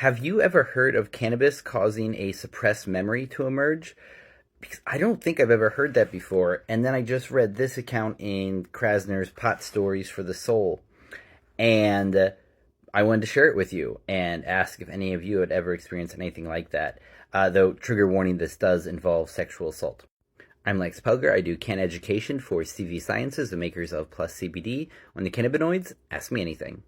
Have you ever heard of cannabis causing a suppressed memory to emerge? Because I don't think I've ever heard that before. And then I just read this account in Krasner's Pot Stories for the Soul. And I wanted to share it with you and ask if any of you had ever experienced anything like that. Though, trigger warning, this does involve sexual assault. I'm Lex Pelger. I do can education for CV Sciences, the makers of Plus CBD. On the cannabinoids, ask me anything.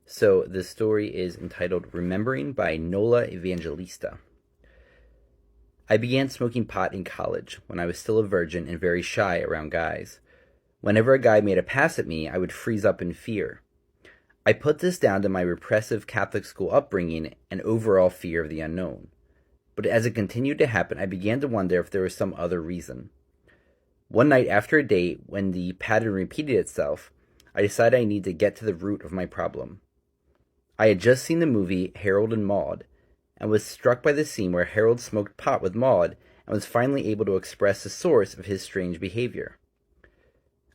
So the story is entitled Remembering by Nola Evangelista. I began smoking pot in college when I was still a virgin and very shy around guys. Whenever a guy made a pass at me, I would freeze up in fear. I put this down to my repressive Catholic school upbringing and overall fear of the unknown. But as it continued to happen, I began to wonder if there was some other reason. One night after a date, when the pattern repeated itself, I decided I needed to get to the root of my problem. I had just seen the movie Harold and Maude, and was struck by the scene where Harold smoked pot with Maude and was finally able to express the source of his strange behavior.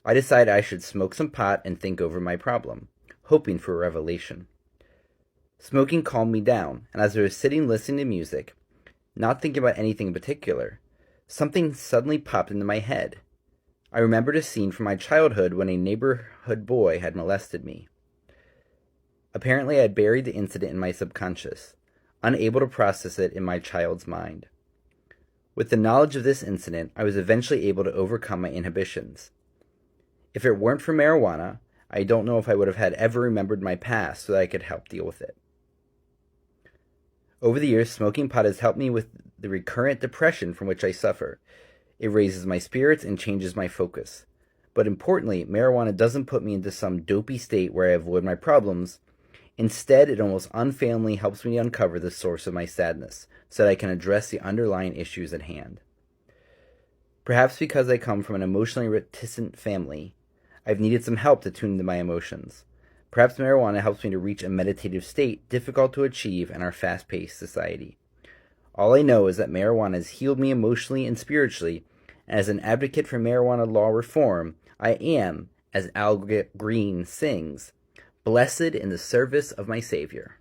I decided I should smoke some pot and think over my problem, hoping for a revelation. Smoking calmed me down, and as I was sitting listening to music, not thinking about anything in particular, something suddenly popped into my head. I remembered a scene from my childhood when a neighborhood boy had molested me. Apparently, I had buried the incident in my subconscious, unable to process it in my child's mind. With the knowledge of this incident, I was eventually able to overcome my inhibitions. If it weren't for marijuana, I don't know if I would have had ever remembered my past so that I could help deal with it. Over the years, smoking pot has helped me with the recurrent depression from which I suffer. It raises my spirits and changes my focus. But importantly, marijuana doesn't put me into some dopey state where I avoid my problems. Instead, it almost unfailingly helps me uncover the source of my sadness, so that I can address the underlying issues at hand. Perhaps because I come from an emotionally reticent family, I've needed some help to tune into my emotions. Perhaps marijuana helps me to reach a meditative state difficult to achieve in our fast-paced society. All I know is that marijuana has healed me emotionally and spiritually, and as an advocate for marijuana law reform, I am, as Al Green sings, blessed in the service of my Savior.